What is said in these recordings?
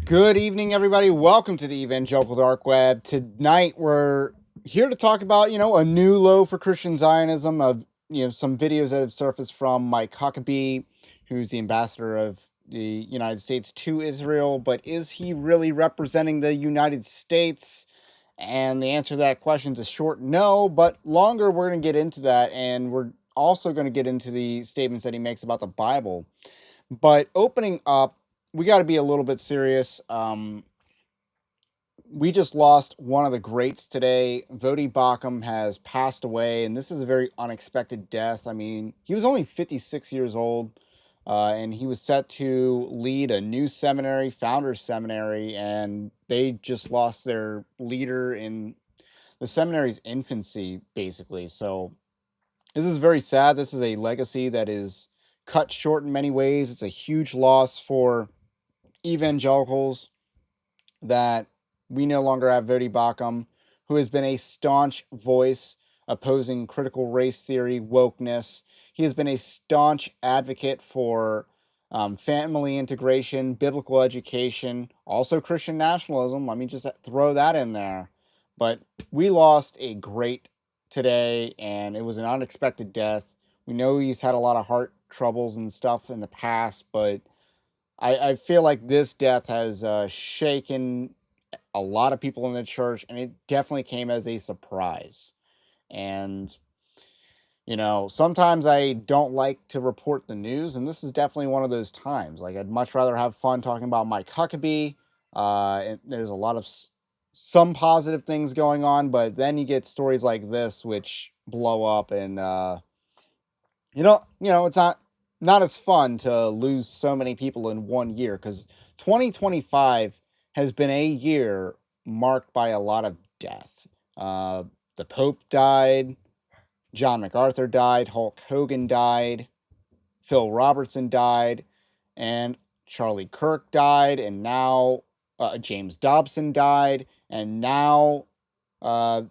Good evening, everybody. Welcome to the Evangelical Dark Web. Tonight, we're here to talk about, a new low for Christian Zionism of, some videos that have surfaced from Mike Huckabee, who's the ambassador of the United States to Israel. But is he really representing the United States? And the answer to that question is a short no, but longer, we're going to get into that. And we're also going to get into the statements that he makes about the Bible. But opening up, we got to be a little bit serious. We just lost one of the greats today. Vodie Baucham has passed away, and this is a very unexpected death. I mean, he was only 56 years old, and he was set to lead a new seminary, Founders Seminary, and they just lost their leader in the seminary's infancy, basically. So this is very sad. This is a legacy that is cut short in many ways. It's a huge loss for evangelicals that we no longer have Vodie Baucham, who has been a staunch voice opposing critical race theory, wokeness. He has been a staunch advocate for family integration, biblical education, also Christian nationalism. Let me just throw that in there. But we lost a great today, and it was an unexpected death. We know he's had a lot of heart troubles and stuff in the past, but I feel like this death has shaken a lot of people in the church, and it definitely came as a surprise. And, sometimes I don't like to report the news, and this is definitely one of those times. Like, I'd much rather have fun talking about Mike Huckabee. And there's a lot of some positive things going on, but then you get stories like this, which blow up, and it's not as fun to lose so many people in 1 year, because 2025 has been a year marked by a lot of death. The Pope died, John MacArthur died, Hulk Hogan died, Phil Robertson died, and Charlie Kirk died, and now James Dobson died, and now uh,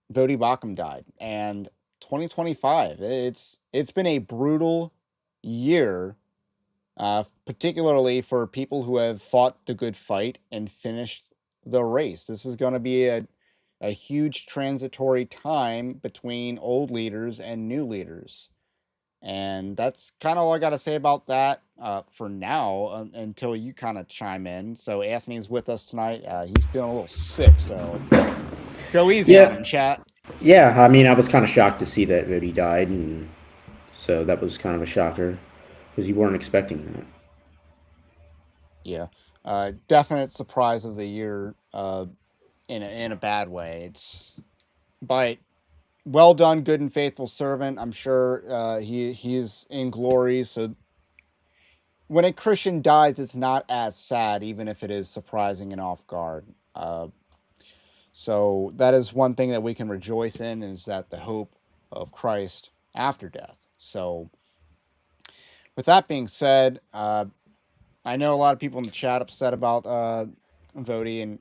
Vodie Baucham died. And 2025, it's been a brutal year, particularly for people who have fought the good fight and finished the race. This is going to be a huge transitory time between old leaders and new leaders. And that's kind of all I got to say about that for now, until you kind of chime in. So Anthony's with us tonight. He's feeling a little sick, so go easy on Yeah, him, chat. yeah. I mean, I was kind of shocked to see that he died, and so that was kind of a shocker because you weren't expecting that. Yeah, definite surprise of the year, in a bad way. But well done, good and faithful servant. I'm sure he's in glory. So when a Christian dies, it's not as sad, even if it is surprising and off guard. So that is one thing that we can rejoice in, is that the hope of Christ after death. So with that being said, I know a lot of people in the chat upset about Vodie, and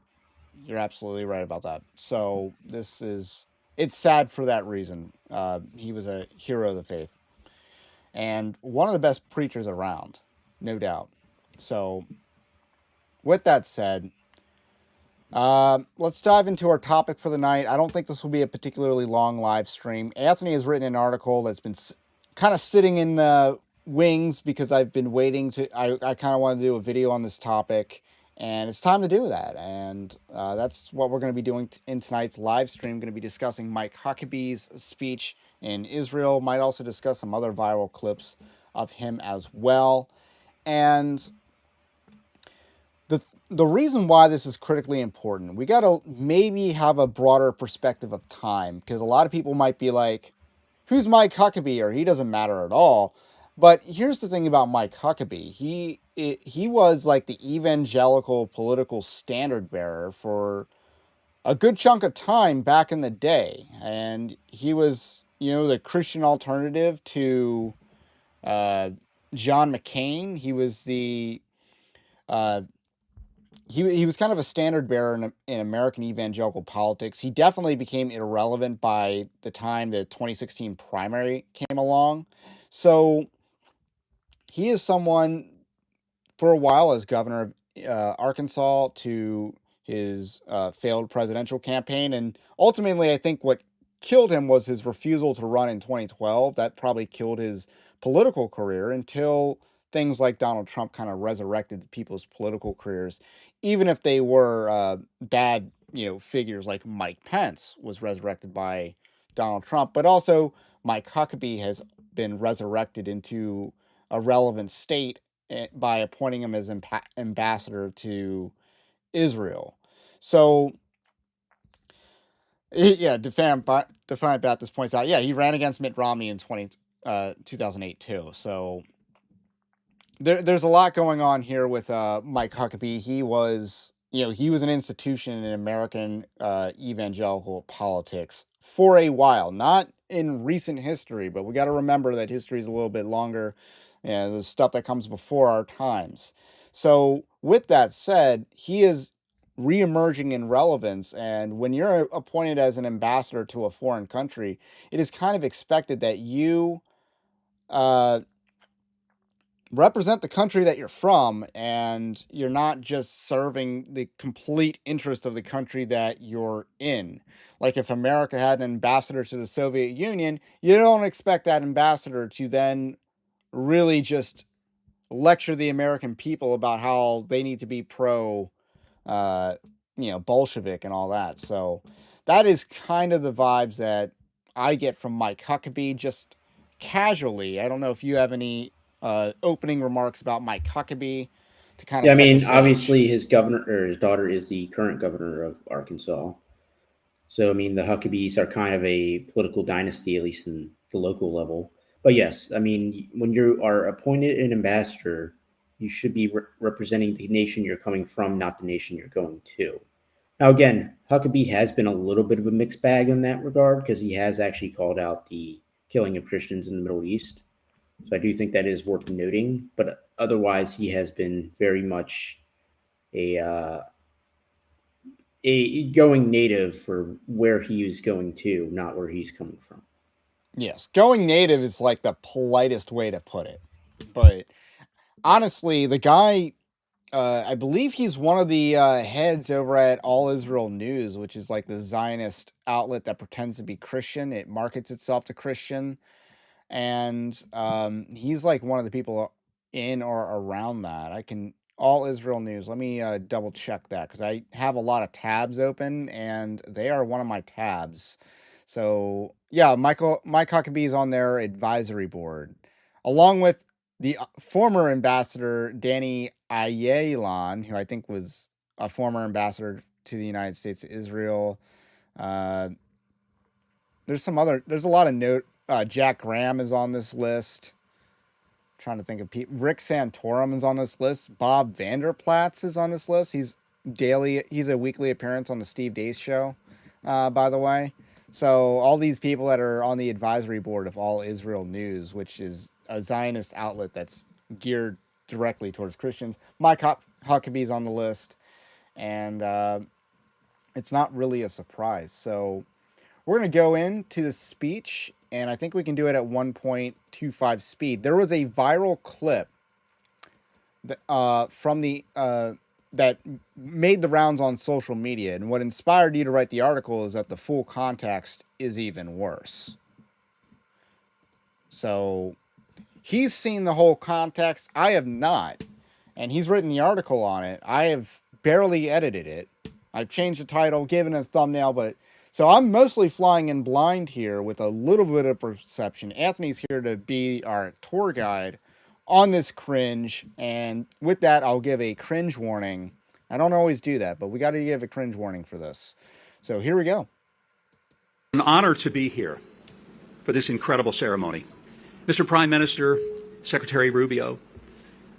you're absolutely right about that. So it's sad for that reason. He was a hero of the faith and one of the best preachers around, no doubt. So with that said, let's dive into our topic for the night. I don't think this will be a particularly long live stream. Anthony has written an article that's been kind of sitting in the wings because I've been waiting to. I kind of want to do a video on this topic, and it's time to do that. And that's what we're going to be doing in tonight's live stream. Going to be discussing Mike Huckabee's speech in Israel. Might also discuss some other viral clips of him as well. And the reason why this is critically important, we got to maybe have a broader perspective of time, because a lot of people might be like, who's Mike Huckabee, or he doesn't matter at all. But here's the thing about Mike Huckabee. He was like the evangelical political standard bearer for a good chunk of time back in the day. And he was, the Christian alternative to uh, John McCain. He was the uh, he was kind of a standard bearer in American evangelical politics. He definitely became irrelevant by the time the 2016 primary came along. So he is someone, for a while as governor of Arkansas to his failed presidential campaign. And ultimately, I think what killed him was his refusal to run in 2012. That probably killed his political career until things like Donald Trump kind of resurrected people's political careers, even if they were bad, figures like Mike Pence was resurrected by Donald Trump. But also, Mike Huckabee has been resurrected into a relevant state by appointing him as ambassador to Israel. So, yeah, Defiant Baptist points out, yeah, he ran against Mitt Romney in 2008 too. So there's a lot going on here with Mike Huckabee. He was, he was an institution in American evangelical politics for a while, not in recent history, but we got to remember that history is a little bit longer. There's stuff that comes before our times. So with that said, he is reemerging in relevance, and when you're appointed as an ambassador to a foreign country, it is kind of expected that you uh, represent the country that you're from, and you're not just serving the complete interest of the country that you're in. Like if America had an ambassador to the Soviet Union, you don't expect that ambassador to then really just lecture the American people about how they need to be pro uh, Bolshevik and all that. So that is kind of the vibes that I get from Mike Huckabee, just casually. I don't know if you have any opening remarks about Mike Huckabee to kind of Yeah, I set the mean, stage. obviously his governor or his daughter is the current governor of Arkansas. So, I mean, the Huckabees are kind of a political dynasty, at least in the local level. But yes, I mean, when you are appointed an ambassador, you should be representing the nation you're coming from, not the nation you're going to. Now, again, Huckabee has been a little bit of a mixed bag in that regard because he has actually called out the killing of Christians in the Middle East. So I do think that is worth noting. But otherwise, he has been very much a going native for where he is going to, not where he's coming from. Yes, going native is like the politest way to put it. But honestly, the guy, I believe he's one of the heads over at All Israel News, which is like the Zionist outlet that pretends to be Christian. It markets itself to Christian. And he's like one of the people in or around that. I can All Israel News. Let me double check that because I have a lot of tabs open, and they are one of my tabs. So yeah, Mike Huckabee is on their advisory board, along with the former ambassador Danny Ayalon, who I think was a former ambassador to the United States to Israel. Uh, there's a lot of note. Jack Graham is on this list. Trying to think of people. Rick Santorum is on this list. Bob Vanderplatz is on this list. He's a weekly appearance on the Steve Deace show, by the way. So all these people that are on the advisory board of All Israel News, which is a Zionist outlet that's geared directly towards Christians. Mike Huckabee's on the list, and it's not really a surprise. So we're going to go into the speech, and I think we can do it at 1.25 speed. There was a viral clip that, that made the rounds on social media, and what inspired you to write the article is that the full context is even worse. So he's seen the whole context. I have not, and he's written the article on it. I have barely edited it. I've changed the title, given it a thumbnail, but so I'm mostly flying in blind here with a little bit of perception. Anthony's here to be our tour guide on this cringe, and with that, I'll give a cringe warning. I don't always do that, but we got to give a cringe warning for this. So here we go. An honor to be here for this incredible ceremony. Mr. Prime Minister, Secretary Rubio,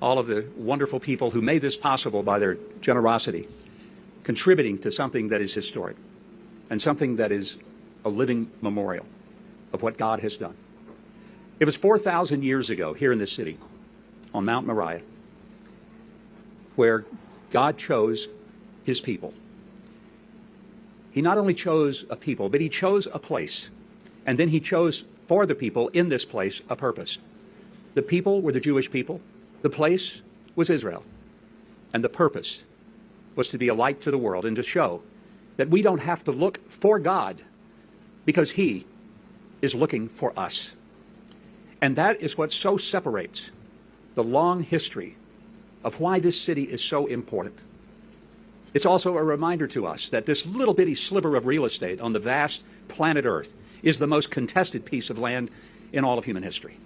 all of the wonderful people who made this possible by their generosity, contributing to something that is historic and something that is a living memorial of what God has done. It was 4,000 years ago here in this city on Mount Moriah where God chose his people. He not only chose a people, but he chose a place. And then he chose for the people in this place a purpose. The people were the Jewish people. The place was Israel. And the purpose was to be a light to the world and to show that we don't have to look for God because he is looking for us. And that is what so separates the long history of why this city is so important. It's also a reminder to us that this little bitty sliver of real estate on the vast planet Earth is the most contested piece of land in all of human history.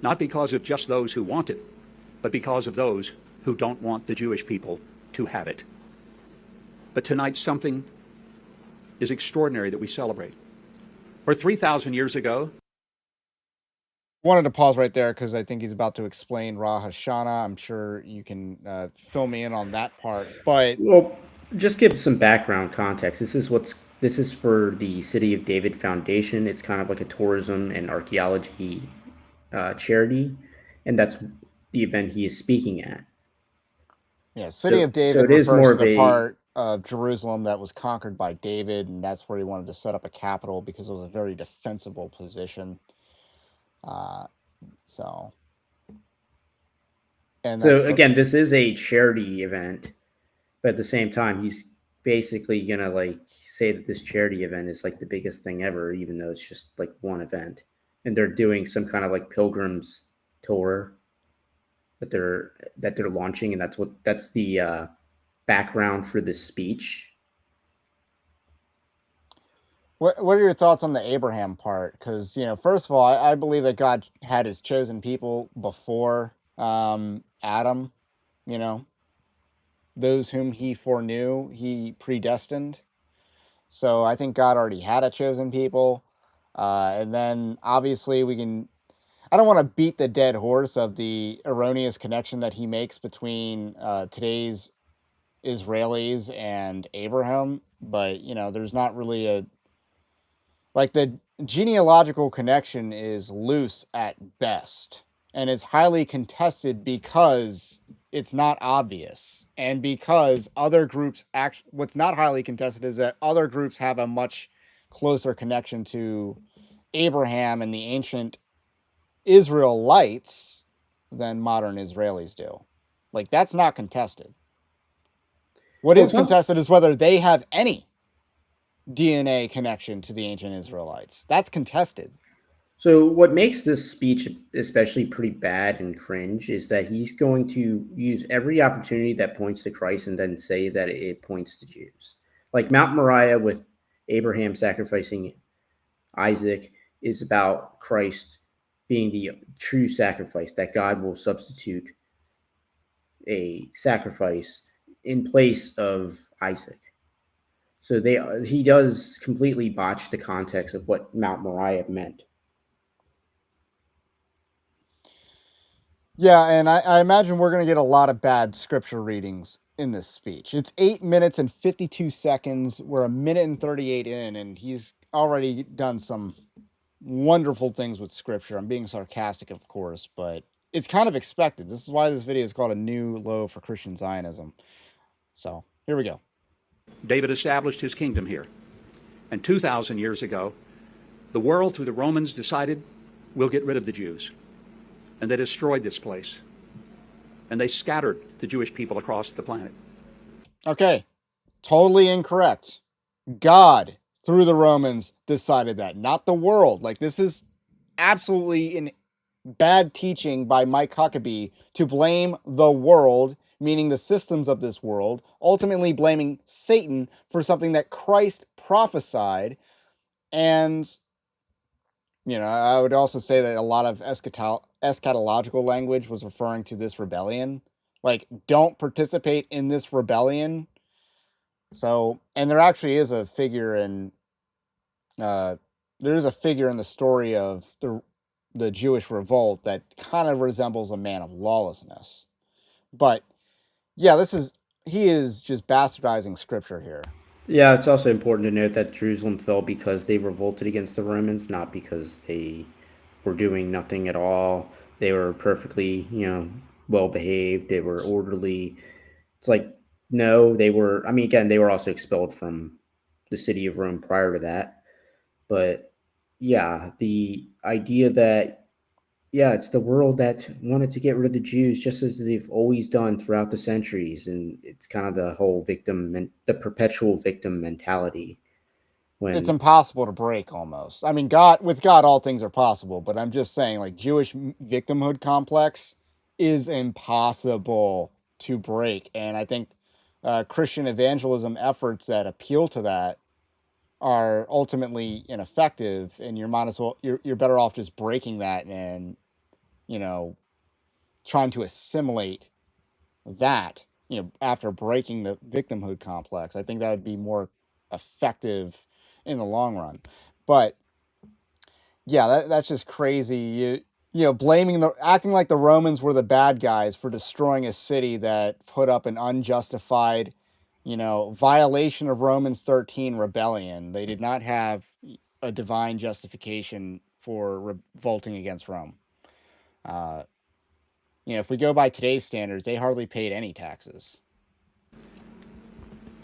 Not because of just those who want it, but because of those who don't want the Jewish people to have it. But tonight, something is extraordinary that we celebrate. For 3,000 years ago, Wanted to pause right there because I think he's about to explain Rosh Hashanah. I'm sure you can fill me in on that part. But Well, just give some background context. This is for the City of David Foundation. It's kind of like a tourism and archaeology charity, and that's the event he is speaking at. yeah, City of So David it is refers more to of the a part of Jerusalem that was conquered by David, and that's where he wanted to set up a capital because it was a very defensible position. So, and so that's again, this is a charity event, but at the same time, he's basically gonna like say that this charity event is like the biggest thing ever, even though it's just like one event, and they're doing some kind of like pilgrims tour that they're launching, and that's the background for this speech. What are your thoughts on the Abraham part? Because, first of all, I believe that God had his chosen people before Adam, you know, those whom he foreknew, he predestined. So I think God already had a chosen people. And then obviously I don't want to beat the dead horse of the erroneous connection that he makes between today's Israelis and Abraham, but, there's not really like the genealogical connection is loose at best and is highly contested because it's not obvious and because other groups what's not highly contested is that other groups have a much closer connection to Abraham and the ancient Israelites than modern Israelis do. Like, that's not contested. What Well, is contested is whether they have any DNA connection to the ancient Israelites. That's contested. So what makes this speech especially pretty bad and cringe is that he's going to use every opportunity that points to Christ and then say that it points to Jews. Like Mount Moriah with Abraham sacrificing Isaac is about Christ being the true sacrifice, that God will substitute a sacrifice in place of Isaac. So he does completely botch the context of what Mount Moriah meant. Yeah, and I imagine we're going to get a lot of bad scripture readings in this speech. It's 8 minutes and 52 seconds. We're a minute and 38 in, and he's already done some wonderful things with scripture. I'm being sarcastic, of course, but it's kind of expected. This is why this video is called a new low for Christian Zionism. So here we go. David established his kingdom here. And 2,000 years ago, the world, through the Romans, decided we'll get rid of the Jews. And they destroyed this place. And they scattered the Jewish people across the planet. Okay, totally incorrect. God, through the Romans, decided that, not the world. Like, this is absolutely in bad teaching by Mike Huckabee to blame the world, meaning the systems of this world, ultimately blaming Satan for something that Christ prophesied. And, I would also say that a lot of eschatological language was referring to this rebellion. Like, don't participate in this rebellion. So, and there actually is a figure in, there is a figure in the story of the Jewish revolt that kind of resembles a man of lawlessness. But yeah, he is just bastardizing scripture here. Yeah, it's also important to note that Jerusalem fell because they revolted against the Romans, not because they were doing nothing at all. They were perfectly, well behaved. They were orderly. It's like, no, they were, I mean, again, they were also expelled from the city of Rome prior to that. But yeah, the idea that Yeah, it's the world that wanted to get rid of the Jews just as they've always done throughout the centuries, and it's kind of the whole the perpetual victim mentality. It's When impossible to break almost. I mean, God, with God, all things are possible, but I'm just saying, like, Jewish victimhood complex is impossible to break. And I think Christian evangelism efforts that appeal to that are ultimately ineffective. And you might as well, you're better off just breaking that and, you know, trying to assimilate that, after breaking the victimhood complex. I think that would be more effective in the long run. But yeah, that's just crazy. Blaming acting like the Romans were the bad guys for destroying a city that put up an unjustified, violation of Romans 13 rebellion. They did not have a divine justification for revolting against Rome. Uh, if we go by today's standards, they hardly paid any taxes.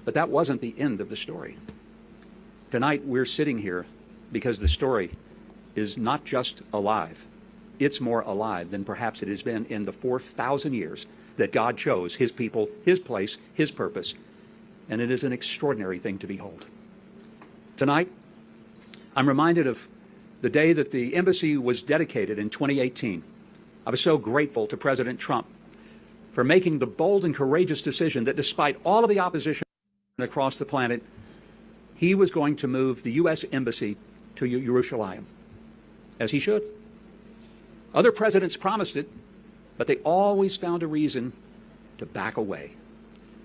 But that wasn't the end of the story. Tonight, we're sitting here because the story is not just alive. It's more alive than perhaps it has been in the 4,000 years that God chose his people, his place, his purpose. And it is an extraordinary thing to behold. Tonight, I'm reminded of the day that the embassy was dedicated in 2018. I was so grateful to President Trump for making the bold and courageous decision that despite all of the opposition across the planet, he was going to move the U.S. Embassy to Jerusalem, as he should. Other presidents promised it, but they always found a reason to back away.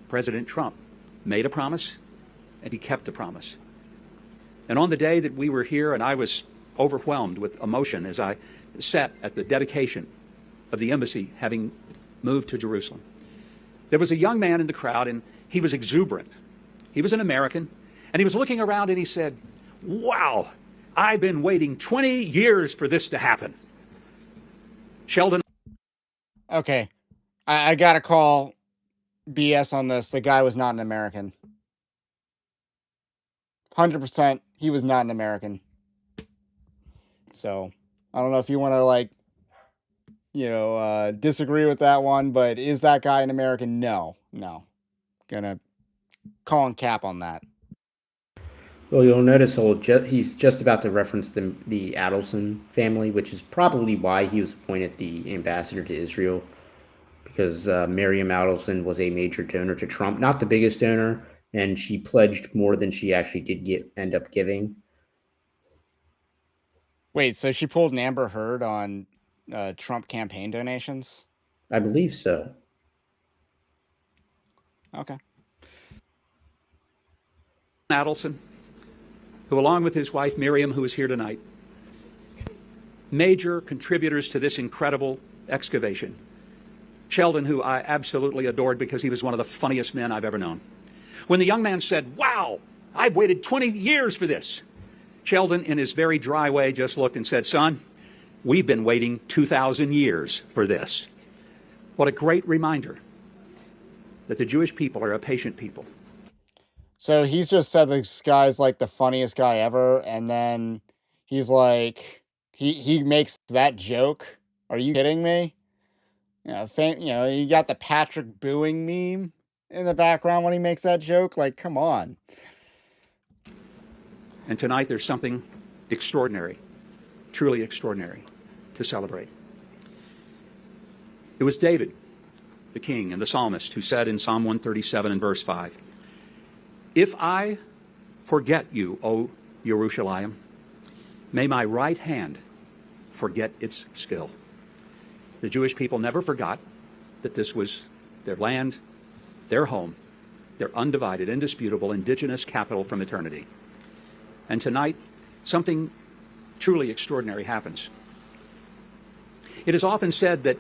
President Trump made a promise, and he kept the promise. And on the day that we were here, and I was overwhelmed with emotion as I sat at the dedication of the embassy having moved to Jerusalem, there was a young man in the crowd, and he was exuberant. He was an American, and he was looking around and he said, "Wow, I've been waiting 20 years for this to happen." Sheldon. Okay, I got to call BS on this. The guy was not an American. 100%, he was not an American. So, I don't know if you want to, disagree with that one, but is that guy an American? No. Gonna call and cap on that. Well, you'll notice he's just about to reference the Adelson family, which is probably why he was appointed the ambassador to Israel, because Miriam Adelson was a major donor to Trump, not the biggest donor, and she pledged more than she actually did end up giving. Wait, so she pulled an Amber Heard on Trump campaign donations? I believe so. Okay. Adelson, who along with his wife Miriam, who is here tonight, major contributors to this incredible excavation. Sheldon, who I absolutely adored because he was one of the funniest men I've ever known. When the young man said, "Wow, I've waited 20 years for this," Sheldon, in his very dry way, just looked and said, "Son, we've been waiting 2,000 years for this." What a great reminder that the Jewish people are a patient people. So he's just said this guy's like the funniest guy ever, and then he's like, he makes that joke. Are you kidding me? You got the Patrick booing meme in the background when he makes that joke. Like, come on. And tonight there's something extraordinary, truly extraordinary, to celebrate. It was David, the king and the psalmist, who said in Psalm 137 and verse 5, "If I forget you, O Jerusalem, may my right hand forget its skill." The Jewish people never forgot that this was their land, their home, their undivided, indisputable, indigenous capital from eternity. And tonight, something truly extraordinary happens. It is often said that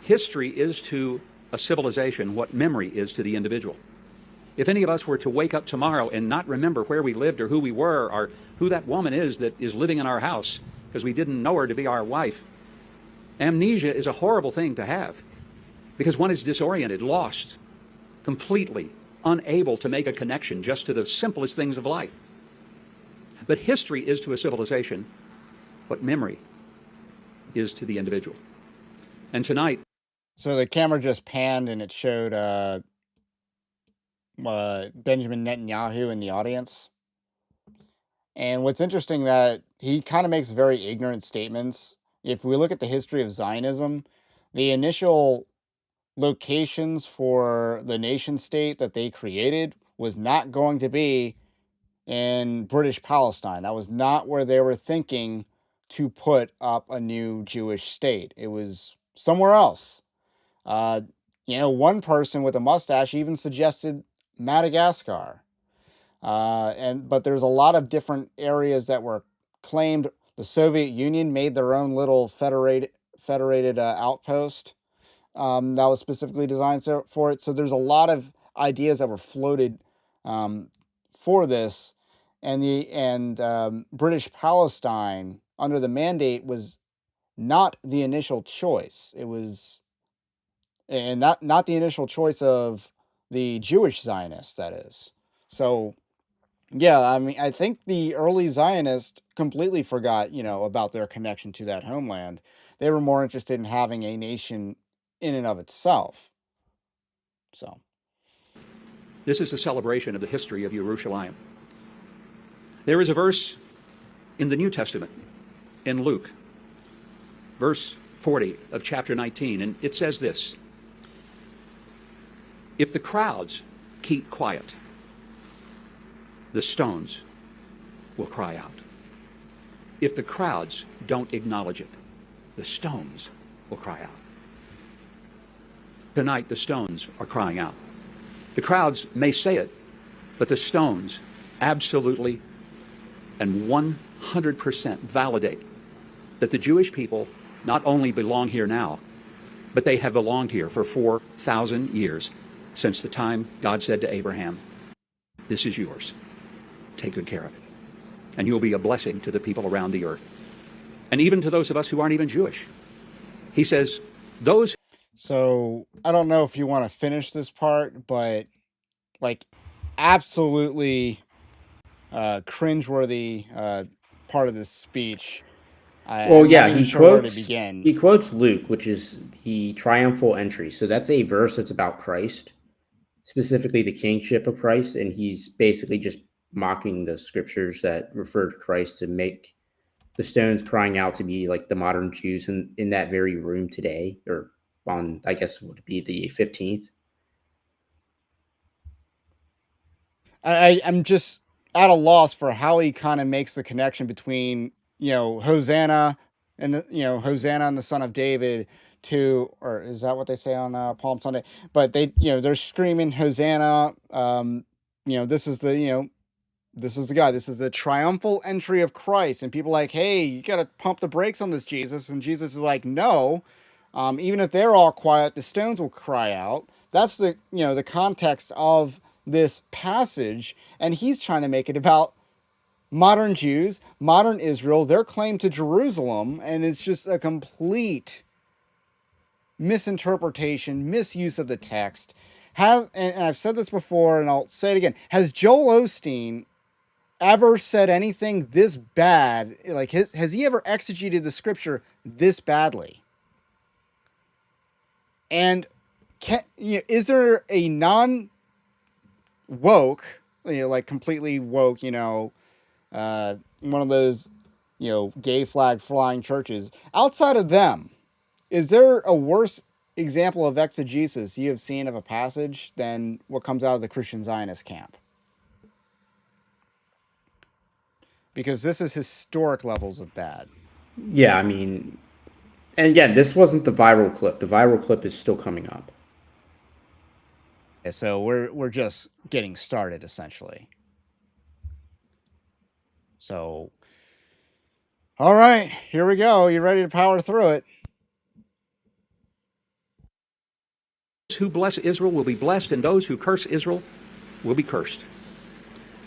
history is to a civilization what memory is to the individual. If any of us were to wake up tomorrow and not remember where we lived or who we were or who that woman is that is living in our house because we didn't know her to be our wife, amnesia is a horrible thing to have because one is disoriented, lost, completely unable to make a connection just to the simplest things of life. But history is to a civilization what memory is to the individual. And tonight, So the camera just panned and it showed Benjamin Netanyahu in the audience. And what's interesting that he kind of makes very ignorant statements. If we look at the history of Zionism, the initial locations for the nation state that they created was not going to be in British Palestine. That was not where they were thinking to put up a new Jewish state. It was somewhere else. Uh, one person with a mustache even suggested Madagascar. But there's a lot of different areas that were claimed. The Soviet Union made their own little federated outpost that was specifically designed for it. So there's a lot of ideas that were floated for this, and British Palestine under the mandate was not the initial choice. It was, and not the initial choice of the Jewish Zionists, that is. So yeah, I mean, I think the early Zionists completely forgot, about their connection to that homeland. They were more interested in having a nation in and of itself. So, this is a celebration of the history of Jerusalem. There is a verse in the New Testament, in Luke, verse 40 of chapter 19, and it says this: if the crowds keep quiet, the stones will cry out. If the crowds don't acknowledge it, the stones will cry out. Tonight, the stones are crying out. The crowds may say it, but the stones absolutely and 100% validate that the Jewish people not only belong here now, but they have belonged here for 4,000 years, since the time God said to Abraham, "This is yours. Take good care of it. And you'll be a blessing to the people around the earth." And even to those of us who aren't even Jewish. He says, those... So, I don't know if you want to finish this part, but, absolutely cringeworthy part of this speech. Well, I'm yeah, not even he sure where to quotes begin. he quotes Luke, which is the triumphal entry. So that's a verse that's about Christ, specifically the kingship of Christ, and he's basically just mocking the scriptures that refer to Christ to make the stones crying out to be like the modern Jews in that very room today, or on, I guess, would be the 15th. I'm just at a loss for how he kind of makes the connection between, Hosanna and Hosanna and the Son of David or is that what they say on Palm Sunday? But they're screaming Hosanna. This is the guy. This is the triumphal entry of Christ, and people are like, hey, you got to pump the brakes on this, Jesus. And Jesus is like, no. Even if they're all quiet, the stones will cry out. That's the context of this passage, and he's trying to make it about modern Jews, modern Israel, their claim to Jerusalem, and it's just a complete misinterpretation, misuse of the text. And I've said this before, and I'll say it again. Has Joel Osteen ever said anything this bad? Has he ever exegeted the scripture this badly? And is there a non-woke, completely woke, one of those, gay flag flying churches outside of them? Is there a worse example of exegesis you have seen of a passage than what comes out of the Christian Zionist camp? Because this is historic levels of bad. Yeah, I mean, and again, this wasn't the viral clip. The viral clip is still coming up. So we're just getting started, essentially. So, all right, here we go. You ready to power through it? Those who bless Israel will be blessed, and those who curse Israel will be cursed.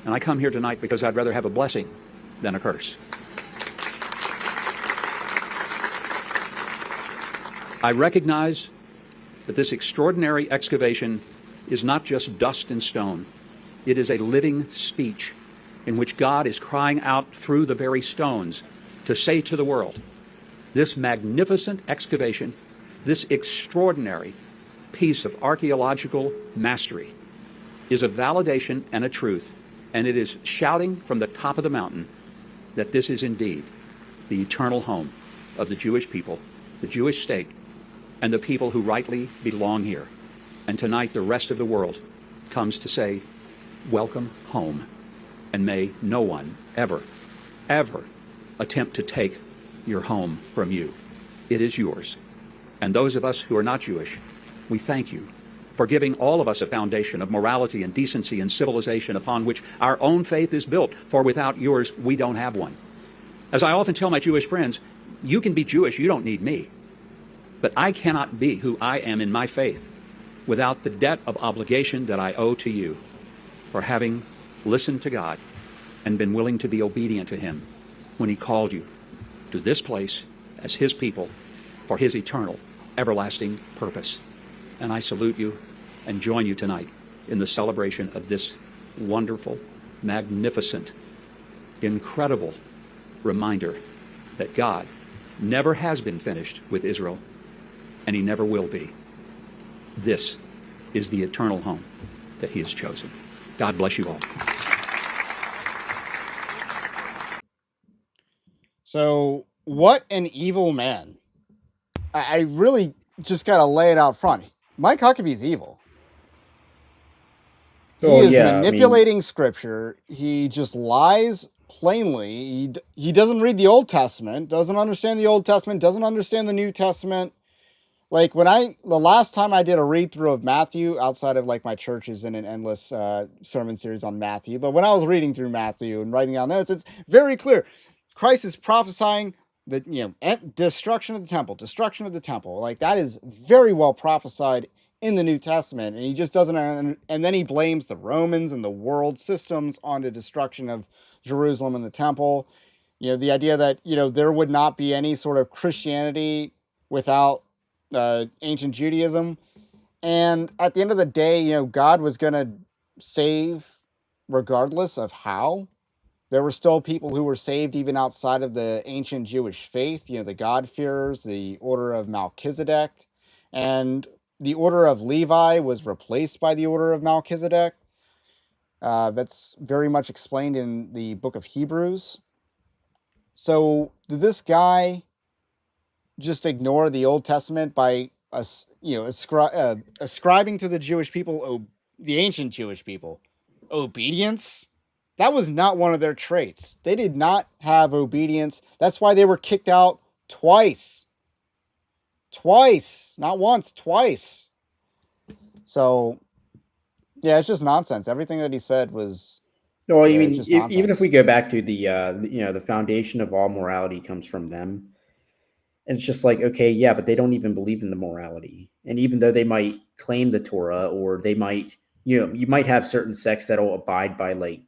And I come here tonight because I'd rather have a blessing than a curse. I recognize that this extraordinary excavation is not just dust and stone. It is a living speech in which God is crying out through the very stones to say to the world, This magnificent excavation, this extraordinary piece of archaeological mastery, is a validation and a truth, and it is shouting from the top of the mountain that this is indeed the eternal home of the Jewish people, the Jewish state, and the people who rightly belong here. And tonight the rest of the world comes to say, welcome home, and may no one ever, ever attempt to take your home from you. It is yours. And those of us who are not Jewish, we thank you for giving all of us a foundation of morality and decency and civilization upon which our own faith is built, for without yours, we don't have one. As I often tell my Jewish friends, you can be Jewish, you don't need me. But I cannot be who I am in my faith without the debt of obligation that I owe to you for having listened to God and been willing to be obedient to him when he called you to this place as his people for his eternal, everlasting purpose. And I salute you and join you tonight in the celebration of this wonderful, magnificent, incredible reminder that God never has been finished with Israel, and he never will be. This is the eternal home that he has chosen. God bless you all. So, what an evil man. I really just got to lay it out front. Mike Huckabee's evil. He is manipulating scripture. He just lies plainly. He doesn't read the Old Testament, doesn't understand the Old Testament, doesn't understand the New Testament. Like the last time I did a read through of Matthew, outside of like my church is in an endless sermon series on Matthew, but when I was reading through Matthew and writing down notes, it's very clear. Christ is prophesying the destruction of the temple. Like that is very well prophesied in the New Testament, and he just doesn't. And then he blames the Romans and the world systems on the destruction of Jerusalem and the temple. The idea that there would not be any sort of Christianity without ancient Judaism. And at the end of the day, God was going to save regardless of how. There were still people who were saved even outside of the ancient Jewish faith, the God-fearers, the order of Melchizedek, and the order of Levi was replaced by the order of Melchizedek. That's very much explained in the book of Hebrews. So did this guy just ignore the Old Testament by ascribing to the Jewish people, the ancient Jewish people, obedience? That was not one of their traits. They did not have obedience. That's why they were kicked out twice. Twice. Not once, twice. So, yeah, it's just nonsense. Everything that he said was well, even if we go back to the foundation of all morality comes from them. And it's just like, okay, yeah, but they don't even believe in the morality. And even though they might claim the Torah, or they might, you might have certain sects that'll abide by, like,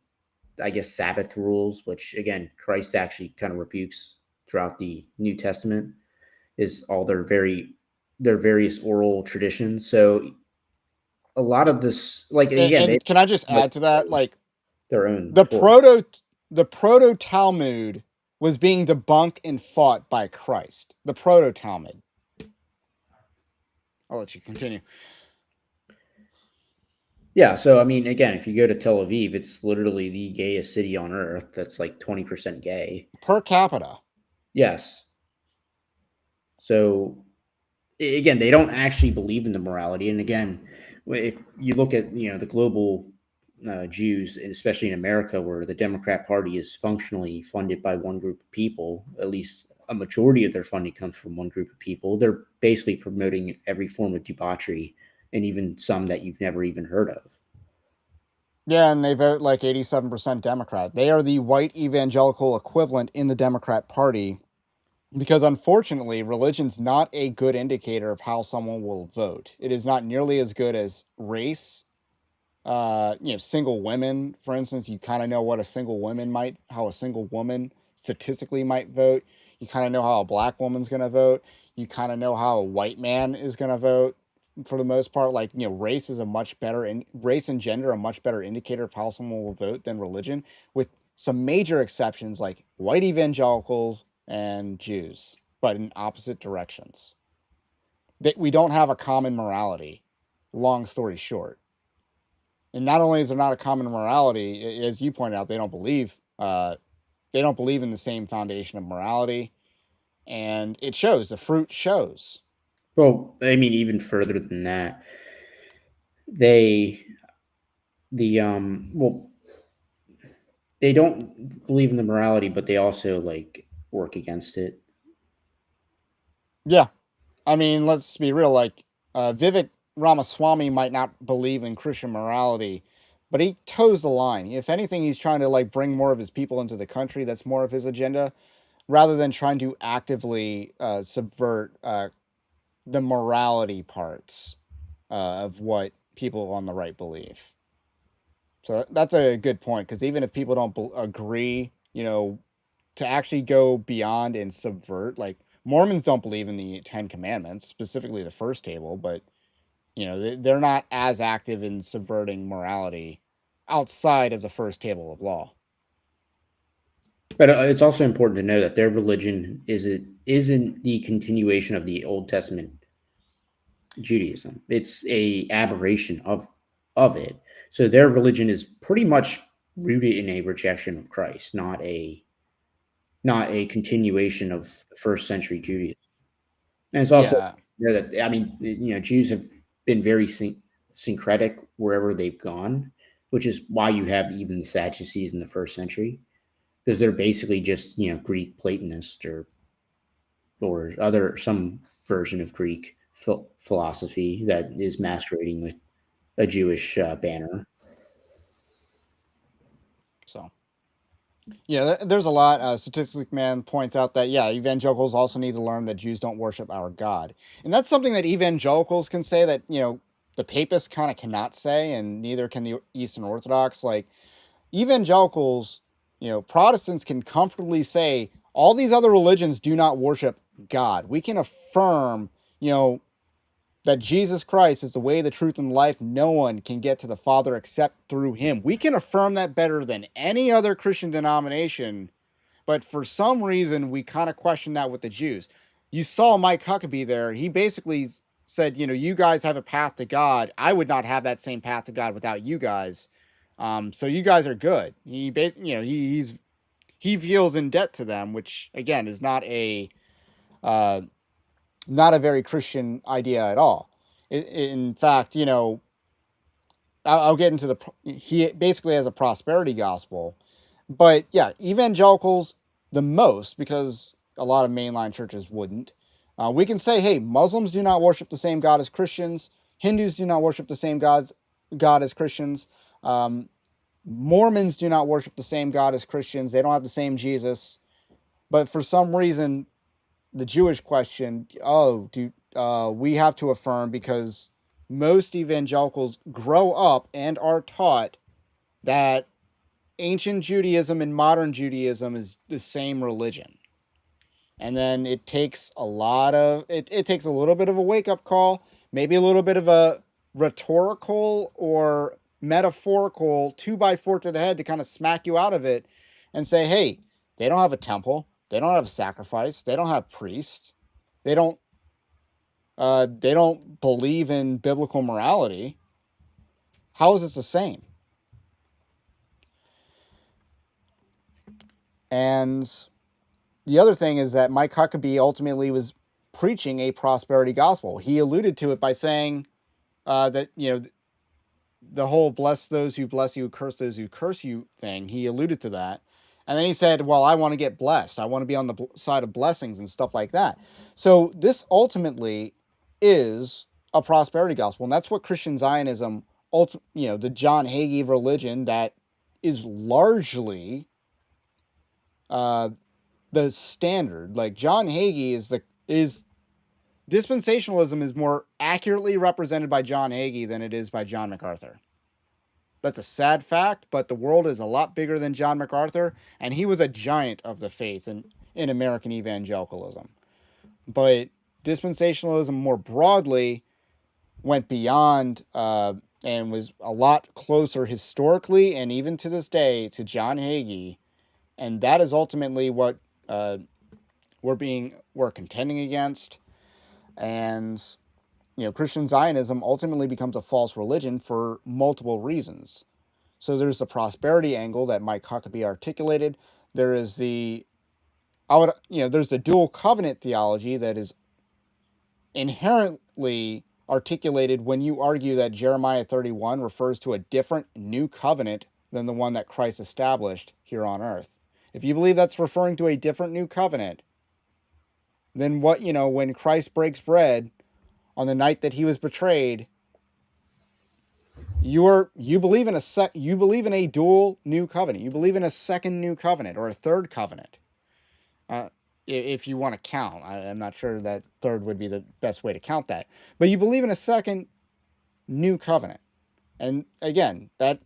I guess, Sabbath rules, which, again, Christ actually kind of rebukes throughout the New Testament, is all their various oral traditions. So a lot of this, like, again, and can I just add to that, like, their own the proto Talmud was being debunked and fought by Christ. The proto Talmud. I'll let you continue. Yeah, so again, if you go to Tel Aviv, it's literally the gayest city on earth. That's like 20% gay per capita. Yes. So again, they don't actually believe in the morality. And again, if you look at the global Jews, especially in America, where the Democrat Party is functionally funded by one group of people, at least a majority of their funding comes from one group of people. They're basically promoting every form of debauchery, and even some that you've never even heard of. Yeah, and they vote like 87% Democrat. They are the white evangelical equivalent in the Democrat Party, because unfortunately, religion's not a good indicator of how someone will vote. It is not nearly as good as race. Single women, for instance, you kind of know what how a single woman statistically might vote. You kind of know how a black woman's going to vote. You kind of know how a white man is going to vote for the most part. Like, race is race and gender are a much better indicator of how someone will vote than religion, with some major exceptions like white evangelicals and Jews. but in opposite directions. We don't have a common morality, long story short. And not only is there not a common morality, as you pointed out, they don't believe in the same foundation of morality, and it shows. The fruit shows. Well, I mean, even further than that, they well, they don't believe in the morality, but they also like work against it. Yeah, I mean, let's be real. Like Vivek Ramaswamy might not believe in Christian morality, but he toes the line. If anything, he's trying to like bring more of his people into the country. That's more of his agenda, rather than trying to actively subvert the morality parts of what people on the right believe. So that's a good point, because even if people don't agree, to actually go beyond and subvert, like Mormons don't believe in the 10 Commandments, specifically the first table, but they're not as active in subverting morality outside of the first table of law. But it's also important to know that their religion isn't the continuation of the Old Testament Judaism. It's a aberration of it. So their religion is pretty much rooted in a rejection of Christ, not a continuation of the first century Judaism. And it's also Yeah. that, I mean, Jews have been very syncretic wherever they've gone, which is why you have even the Sadducees in the first century, because they're basically just Greek Platonists or some version of Greek philosophy that is masquerading with a Jewish banner. So, yeah, there's a lot. Statistic Man points out that, yeah, evangelicals also need to learn that Jews don't worship our God. And that's something that evangelicals can say that, the papists kind of cannot say, and neither can the Eastern Orthodox. Like, evangelicals, Protestants can comfortably say all these other religions do not worship God. We can affirm, that Jesus Christ is the way, the truth, and life. No one can get to the Father except through him. We can affirm that better than any other Christian denomination, but for some reason, we kind of question that with the Jews. You saw Mike Huckabee there. He basically said, you guys have a path to God. I would not have that same path to God without you guys. So you guys are good. He basically, he feels in debt to them, which again is uh, not a very Christian idea at all. In fact, I'll get into he basically has a prosperity gospel, but yeah, evangelicals the most, because a lot of mainline churches wouldn't. We can say, hey, Muslims do not worship the same God as Christians. Hindus do not worship the same God as Christians. Mormons do not worship the same God as Christians. They don't have the same Jesus. But for some reason, the Jewish question, we have to affirm, because most evangelicals grow up and are taught that ancient Judaism and modern Judaism is the same religion. And then it takes it takes a little bit of a wake-up call, maybe a little bit of a rhetorical or metaphorical 2x4 to the head to kind of smack you out of it and say, hey, they don't have a temple, they don't have a sacrifice, they don't have priests, they don't believe in biblical morality. How is this the same? And the other thing is that Mike Huckabee ultimately was preaching a prosperity gospel. He alluded to it by saying that, the whole bless those who bless you, curse those who curse you thing. He alluded to that. And then he said, well, I want to get blessed. I want to be on the side of blessings and stuff like that. So this ultimately is a prosperity gospel. And that's what Christian Zionism, the John Hagee religion that is largely the standard. Like John Hagee is dispensationalism is more accurately represented by John Hagee than it is by John MacArthur. That's a sad fact, but the world is a lot bigger than John MacArthur, and he was a giant of the faith in American evangelicalism. But dispensationalism more broadly went beyond and was a lot closer historically and even to this day to John Hagee, and that is ultimately what we're contending against. And Christian Zionism ultimately becomes a false religion for multiple reasons. So there's the prosperity angle that Mike Huckabee articulated. There is there's the dual covenant theology that is inherently articulated when you argue that Jeremiah 31 refers to a different new covenant than the one that Christ established here on earth. If you believe that's referring to a different new covenant, then when Christ breaks bread on the night that he was betrayed, you believe in a dual new covenant. You believe in a second new covenant or a third covenant. If you want to count, I'm not sure that third would be the best way to count that, but you believe in a second new covenant. And again, that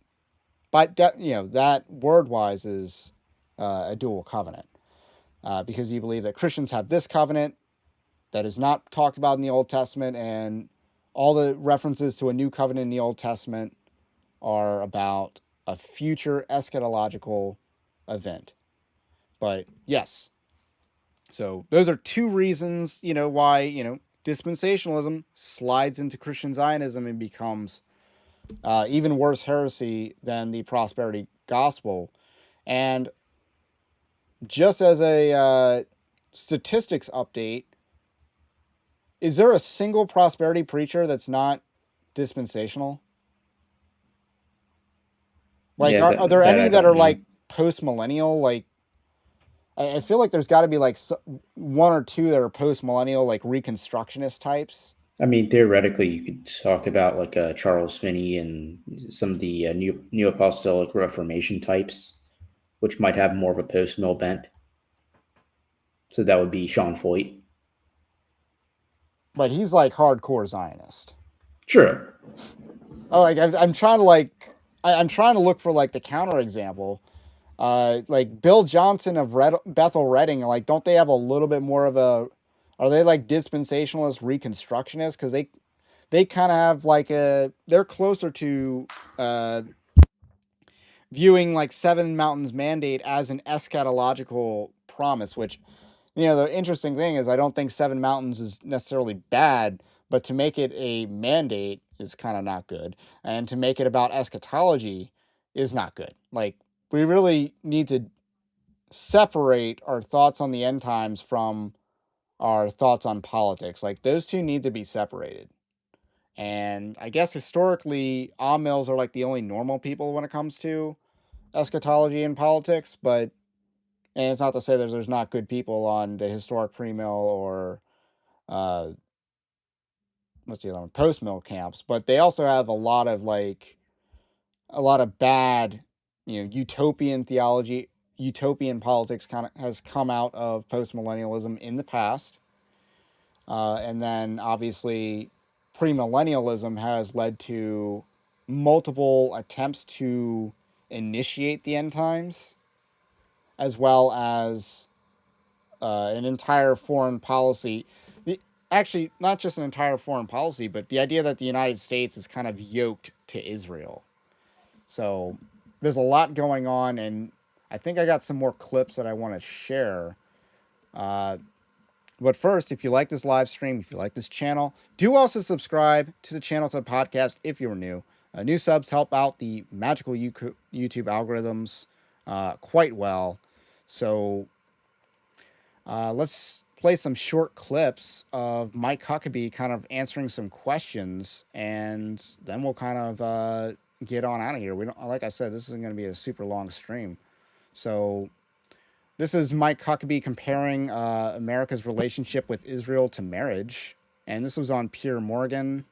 word wise is a dual covenant, because you believe that Christians have this covenant that is not talked about in the Old Testament, and all the references to a new covenant in the Old Testament are about a future eschatological event. But yes, so those are two reasons, why, dispensationalism slides into Christian Zionism and becomes even worse heresy than the prosperity gospel. And just as a statistics update, is there a single prosperity preacher that's not dispensational? Like, are there any that are like post-millennial? Like, I feel like there's got to be like one or two that are post-millennial, like Reconstructionist types. I mean, theoretically, you could talk about like Charles Finney and some of the New Apostolic Reformation types, which might have more of a post-mill bent. So that would be Sean Foyt. But he's like hardcore Zionist. Sure. Oh, like I'm trying to I'm trying to look for like the counterexample. Like Bill Johnson of Bethel Redding, like, don't they have a little bit more of are they like dispensationalist Reconstructionists? Because they kind of have like they're closer to viewing like Seven Mountains Mandate as an eschatological promise, which, the interesting thing is I don't think Seven Mountains is necessarily bad, but to make it a mandate is kind of not good. And to make it about eschatology is not good. Like, we really need to separate our thoughts on the end times from our thoughts on politics. Like, those two need to be separated. And I guess historically, Amils are like the only normal people when it comes to eschatology and politics, and it's not to say there's not good people on the historic pre-mill or what's the other one, post-mill camps, but they also have a lot of bad, utopian theology, utopian politics kind of has come out of post-millennialism in the past. And then obviously premillennialism has led to multiple attempts to initiate the end times, as well as an entire foreign policy. Actually, not just an entire foreign policy, but the idea that the United States is kind of yoked to Israel. So there's a lot going on, and I think I got some more clips that I want to share. But first, if you like this live stream, if you like this channel, do also subscribe to the channel, to the podcast if you're new. New subs help out the magical YouTube algorithms quite well. So let's play some short clips of Mike Huckabee kind of answering some questions, and then we'll kind of get on out of here. Like I said, this isn't going to be a super long stream. So this is Mike Huckabee comparing America's relationship with Israel to marriage. And this was on Piers Morgan,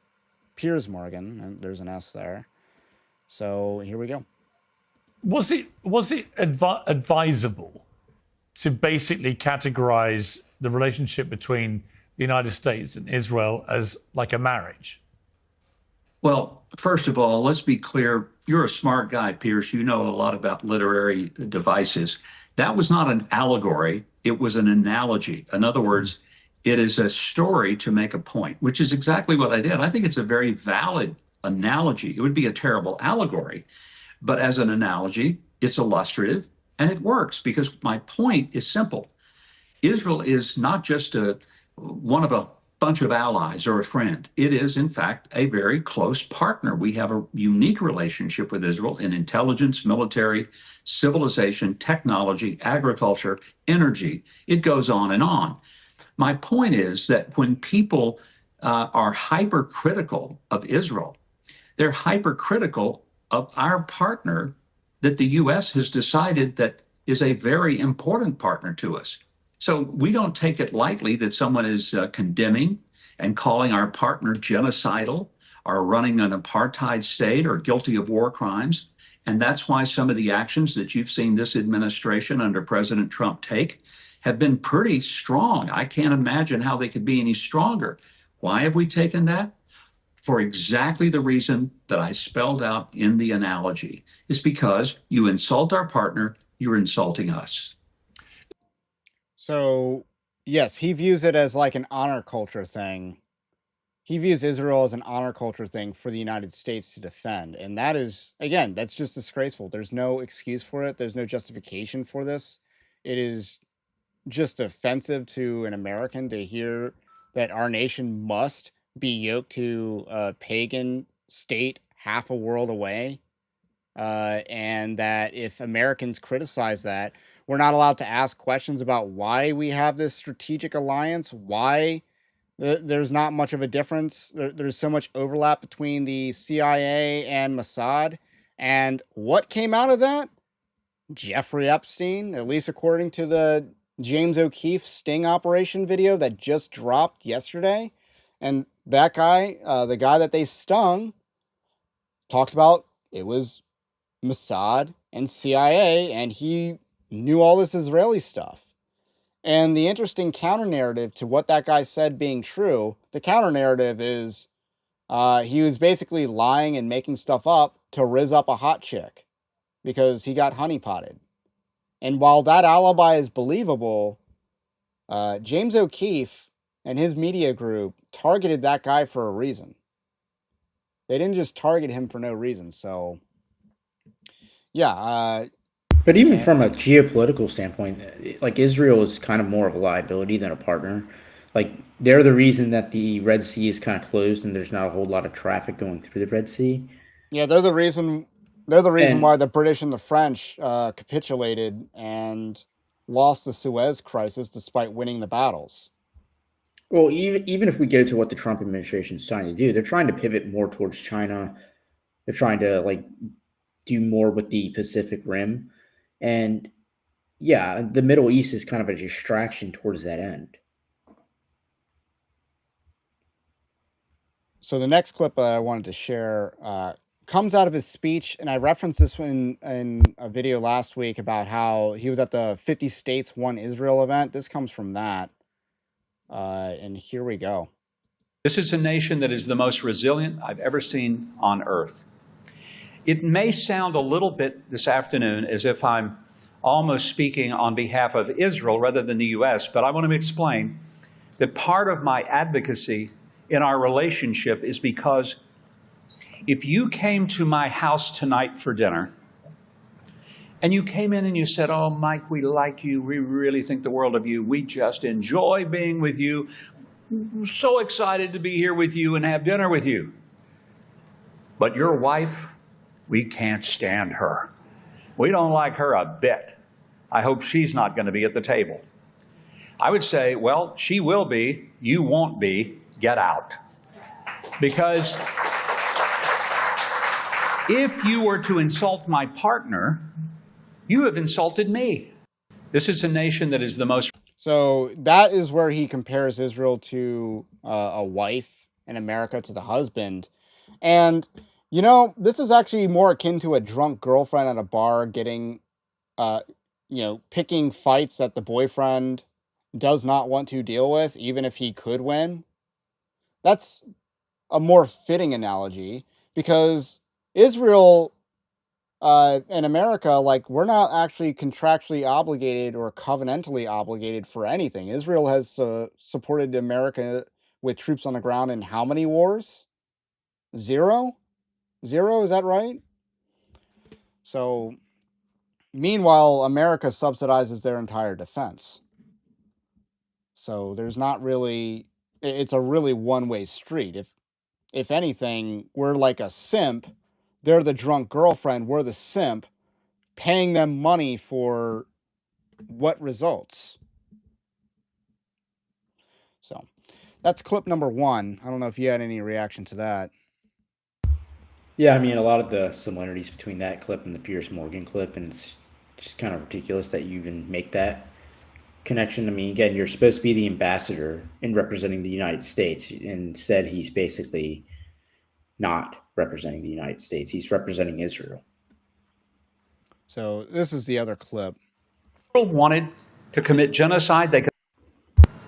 and there's an S there. So here we go. Was it advisable to basically categorize the relationship between the United States and Israel as like a marriage? Well, first of all, let's be clear. You're a smart guy, Pierce. You know a lot about literary devices. That was not an allegory. It was an analogy. In other words, it is a story to make a point, which is exactly what I did. I think it's a very valid analogy. It would be a terrible allegory, but as an analogy, it's illustrative and it works because my point is simple. Israel is not just one of a bunch of allies or a friend. It is, in fact, a very close partner. We have a unique relationship with Israel in intelligence, military, civilization, technology, agriculture, energy. It goes on and on. My point is that when people are hypercritical of Israel, they're hypercritical of our partner that the U.S. has decided that is a very important partner to us. So we don't take it lightly that someone is condemning and calling our partner genocidal or running an apartheid state or guilty of war crimes. And that's why some of the actions that you've seen this administration under President Trump take have been pretty strong. I can't imagine how they could be any stronger. Why have we taken that? For exactly the reason that I spelled out in the analogy. Is because you insult our partner, you're insulting us. So, yes, he views it as like an honor culture thing. He views Israel as an honor culture thing for the United States to defend. And that is, again, that's just disgraceful. There's no excuse for it, there's no justification for this. It is just offensive to an American to hear that our nation must be yoked to a pagan state half a world away. And that if Americans criticize that, we're not allowed to ask questions about why we have this strategic alliance, why there's not much of a difference. There's so much overlap between the CIA and Mossad. And what came out of that? Jeffrey Epstein, at least according to the James O'Keefe sting operation video that just dropped yesterday. And that guy, the guy that they stung, talked about it was Mossad and CIA, and he knew all this Israeli stuff. And the interesting counter narrative to what that guy said being true, the counter narrative is he was basically lying and making stuff up to rizz up a hot chick because he got honeypotted. And while that alibi is believable, James O'Keefe and his media group targeted that guy for a reason. They didn't just target him for no reason. So, yeah. But even from a geopolitical standpoint, like Israel is kind of more of a liability than a partner. Like they're the reason that the Red Sea is kind of closed and there's not a whole lot of traffic going through the Red Sea. Yeah, they're the reason. They're the reason why the British and the French capitulated and lost the Suez Crisis despite winning the battles. Well, even if we go to what the Trump administration is trying to do, they're trying to pivot more towards China. They're trying to like do more with the Pacific Rim. And yeah, the Middle East is kind of a distraction towards that end. So the next clip I wanted to share comes out of his speech, and I referenced this in a video last week about how he was at the 50 States One Israel event. This comes from that. And here we go. This is a nation that is the most resilient I've ever seen on earth. It may sound a little bit this afternoon as if I'm almost speaking on behalf of Israel rather than the U.S., but I want to explain that part of my advocacy in our relationship is because if you came to my house tonight for dinner and you came in and you said, "Oh, Mike, we like you. We really think the world of you. We just enjoy being with you. We're so excited to be here with you and have dinner with you. But your wife, we can't stand her. We don't like her a bit. I hope she's not going to be at the table." I would say, well, she will be. You won't be. Get out. Because if you were to insult my partner, you have insulted me. This is a nation that is the most... So that is where he compares Israel to a wife and America to the husband. And, you know, this is actually more akin to a drunk girlfriend at a bar getting, picking fights that the boyfriend does not want to deal with, even if he could win. That's a more fitting analogy because Israel and America, like, we're not actually contractually obligated or covenantally obligated for anything. Israel has supported America with troops on the ground in how many wars? Zero? Zero, is that right? So, meanwhile, America subsidizes their entire defense. So there's not really, it's a really one-way street. If anything, we're like a simp. They're the drunk girlfriend. We're the simp paying them money for what results. So that's clip number 1. I don't know if you had any reaction to that. Yeah, I mean, a lot of the similarities between that clip and the Pierce Morgan clip, and it's just kind of ridiculous that you even make that connection. I mean, again, you're supposed to be the ambassador in representing the United States. Instead, he's basically not representing the United States. He's representing Israel. So this is the other clip. If Israel wanted to commit genocide, they could.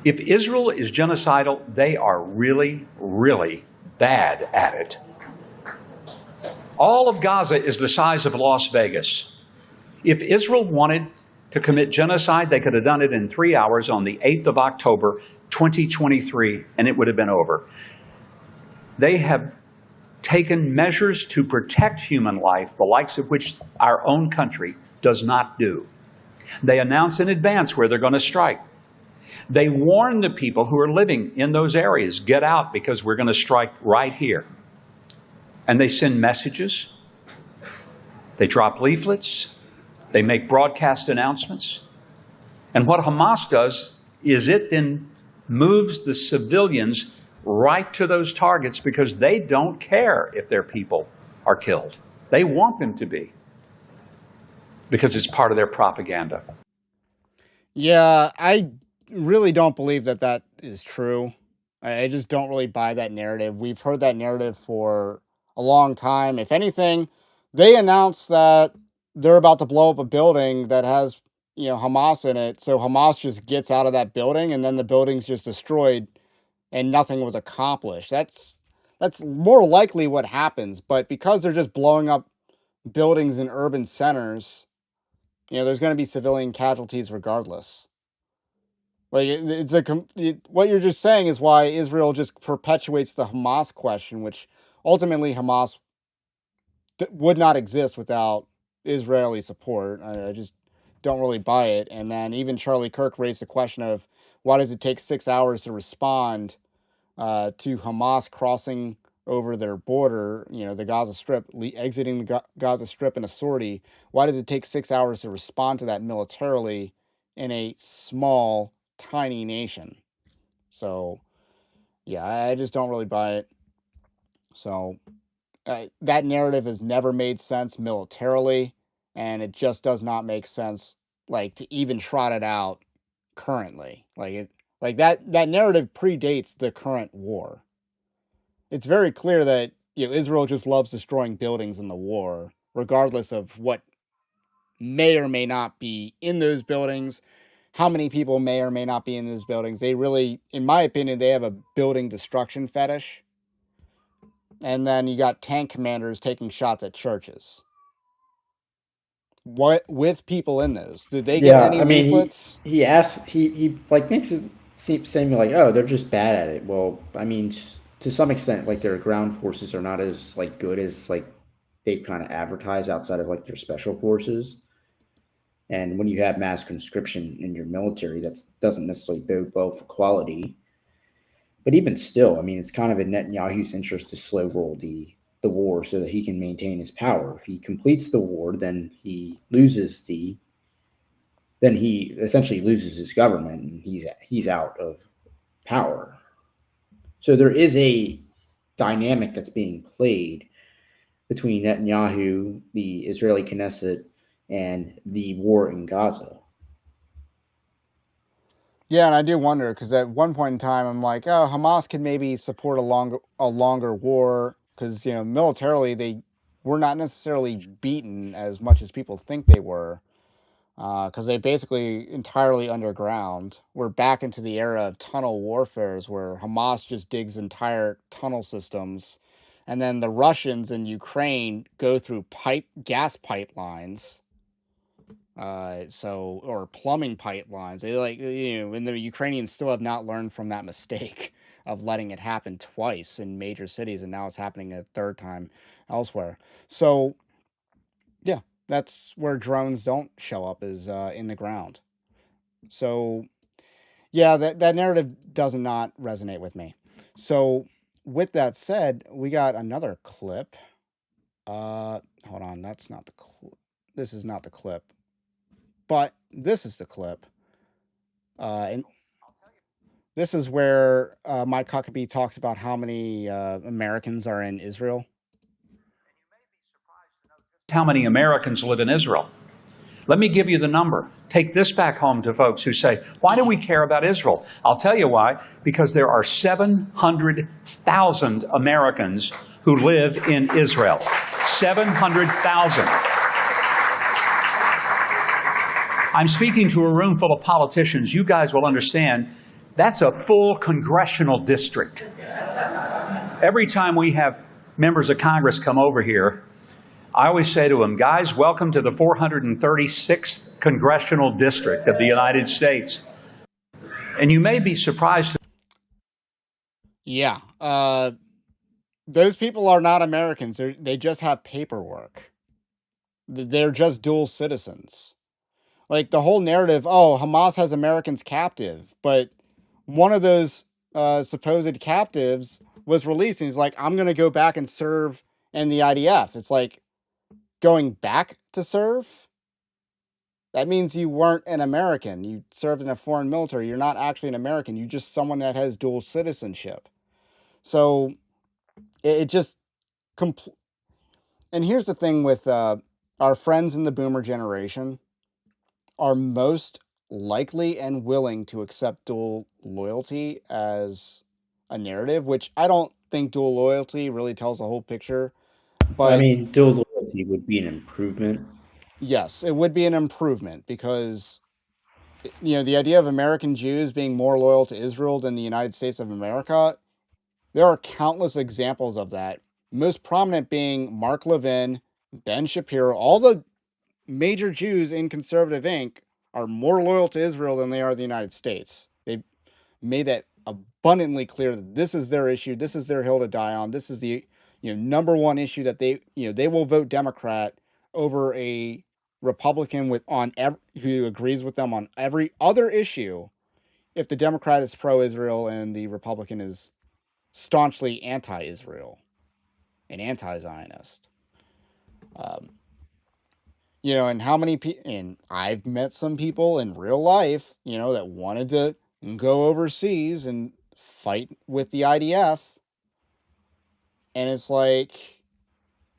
If Israel is genocidal, they are really, really bad at it. All of Gaza is the size of Las Vegas. If Israel wanted to commit genocide, they could have done it in 3 hours on the 8th of October, 2023, and it would have been over. They have taken measures to protect human life, the likes of which our own country does not do. They announce in advance where they're going to strike. They warn the people who are living in those areas, get out because we're going to strike right here. And they send messages. They drop leaflets. They make broadcast announcements. And what Hamas does is it then moves the civilians right to those targets because they don't care if their people are killed. They want them to be because it's part of their propaganda. Yeah, I really don't believe that that is true. I just don't really buy that narrative. We've heard that narrative for a long time. If anything, they announced that they're about to blow up a building that has, Hamas in it. So Hamas just gets out of that building and then the building's just destroyed and nothing was accomplished. That's more likely what happens. But because they're just blowing up buildings in urban centers, there's going to be civilian casualties regardless. Like what you're just saying is why Israel just perpetuates the Hamas question, which ultimately Hamas would not exist without Israeli support. I just don't really buy it. And then even Charlie Kirk raised the question of why does it take 6 hours to respond to Hamas crossing over their border, the Gaza Strip, exiting the Gaza Strip in a sortie. Why does it take 6 hours to respond to that militarily in a small, tiny nation? So, yeah, I just don't really buy it. So, that narrative has never made sense militarily, and it just does not make sense, like, to even trot it out currently. Like that narrative predates the current war. It's very clear that Israel just loves destroying buildings in the war, regardless of what may or may not be in those buildings, how many people may or may not be in those buildings. They really, in my opinion, they have a building destruction fetish. And then you got tank commanders taking shots at churches. What with people in those? Did they get any leaflets? He asks, he like makes it seem like, oh, they're just bad at it. Well, I mean, to some extent, like their ground forces are not as like good as like they've kind of advertised outside of like their special forces. And when you have mass conscription in your military, that doesn't necessarily bode well for quality. But even still, I mean, it's kind of in Netanyahu's interest to slow roll the war so that he can maintain his power. If he completes the war, then he essentially loses his government and he's out of power. So there is a dynamic that's being played between Netanyahu, the Israeli Knesset, and the war in Gaza. Yeah, and I do wonder because at one point in time, I'm like, oh, Hamas could maybe support a longer war because militarily they were not necessarily beaten as much as people think they were because they basically entirely underground. We're back into the era of tunnel warfares where Hamas just digs entire tunnel systems, and then the Russians in Ukraine go through gas pipelines. Or plumbing pipelines. They and the Ukrainians still have not learned from that mistake of letting it happen twice in major cities, and now it's happening a third time elsewhere. So, yeah, that's where drones don't show up is in the ground. So, Yeah, that narrative does not resonate with me. So, with that said, we got another clip. Hold on, that's not the this is not the clip, but this is the clip. And this is where Mike Huckabee talks about how many Americans are in Israel. How many Americans live in Israel? Let me give you the number. Take this back home to folks who say, why do we care about Israel? I'll tell you why. Because there are 700,000 Americans who live in Israel. 700,000. I'm speaking to a room full of politicians. You guys will understand that's a full congressional district. Every time we have members of Congress come over here, I always say to them, guys, welcome to the 436th Congressional District of the United States. And you may be surprised. Yeah. Those people are not Americans. They just have paperwork. They're just dual citizens. Like the whole narrative, oh, Hamas has Americans captive, but one of those supposed captives was released and he's like, I'm going to go back and serve in the IDF. It's like, going back to serve? That means you weren't an American. You served in a foreign military. You're not actually an American. You're just someone that has dual citizenship. So it just and here's the thing with our friends in the boomer generation are most likely and willing to accept dual loyalty as a narrative, which I don't think dual loyalty really tells the whole picture. But I mean, dual loyalty would be an improvement. yes, it would be an improvement because, the idea of American Jews being more loyal to Israel than the United States of America, there are countless examples of that. Most prominent being Mark Levin, Ben Shapiro, all the major Jews in conservative Inc. are more loyal to Israel than they are the United States. They've made that abundantly clear that this is their issue, this is their hill to die on, this is the number one issue that they will vote Democrat over a Republican who agrees with them on every other issue if the Democrat is pro-Israel and the Republican is staunchly anti-Israel and anti-Zionist. And how many people, and I've met some people in real life, that wanted to go overseas and fight with the IDF. And it's like,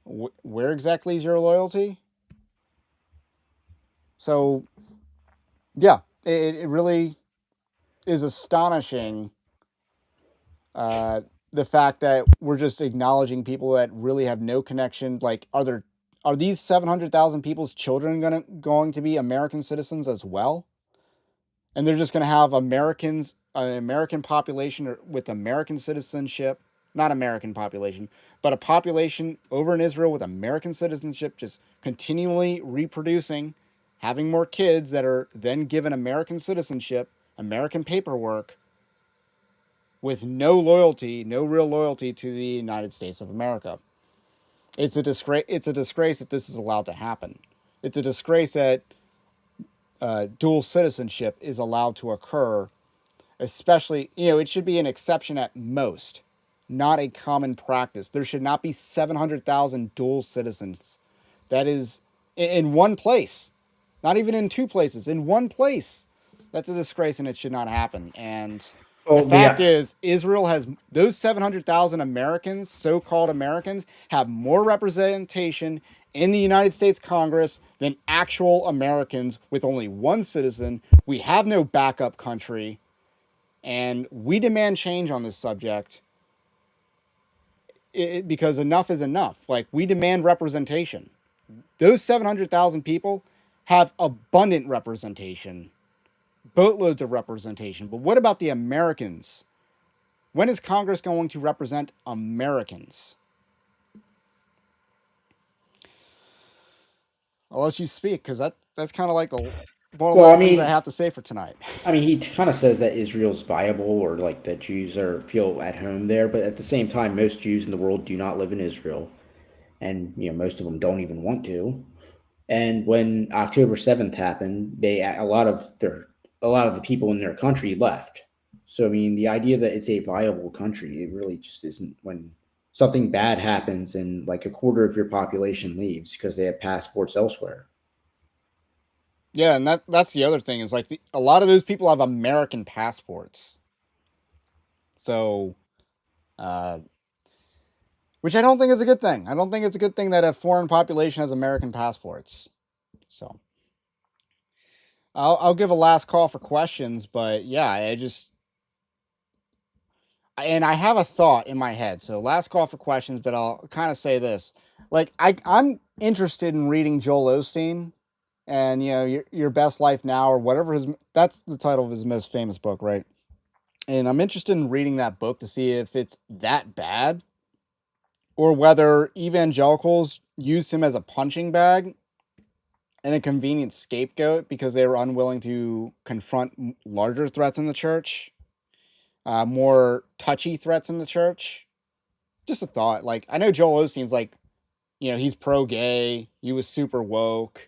where exactly is your loyalty? So, yeah, it really is astonishing the fact that we're just acknowledging people that really have no connection. Like, are these 700,000 people's children going to be American citizens as well? And they're just going to have an American population with American citizenship, not American population, but a population over in Israel with American citizenship, just continually reproducing, having more kids that are then given American citizenship, American paperwork, with no real loyalty to the United States of America. It's a disgrace. It's a disgrace that this is allowed to happen. It's a disgrace that dual citizenship is allowed to occur, especially, it should be an exception at most, not a common practice. There should not be 700,000 dual citizens. That is in one place, not even in two places, in one place. That's a disgrace and it should not happen. And the fact is, Israel has those 700,000 Americans, so-called Americans, have more representation in the United States Congress than actual Americans with only one citizen. We have no backup country, and we demand change on this subject because enough is enough. Like, we demand representation. Those 700,000 people have abundant representation, boatloads of representation. But what about the Americans? When is Congress going to represent Americans? I'll let you speak because that's kind of like one of the last things I have to say for tonight. I mean, he kind of says that Israel's viable, or like that Jews feel at home there, but at the same time, most Jews in the world do not live in Israel, and most of them don't even want to. And when October 7th happened, a lot of their a lot of the people in their country left. So I mean, the idea that it's a viable country, it really just isn't. When something bad happens and like a quarter of your population leaves because they have passports elsewhere. Yeah, and that's the other thing is like a lot of those people have American passports. So, which I don't think is a good thing. I don't think it's a good thing that a foreign population has American passports. So, I'll give a last call for questions, but yeah, and I have a thought in my head. So, last call for questions, but I'll kind of say this: like I'm interested in reading Joel Osteen, and your best life now or whatever that's the title of his most famous book, right? And I'm interested in reading that book to see if it's that bad or whether evangelicals used him as a punching bag and a convenient scapegoat because they were unwilling to confront larger threats in the church, more touchy threats in the church. Just a thought. Like, I know Joel Osteen's like, he's pro-gay. He was super woke.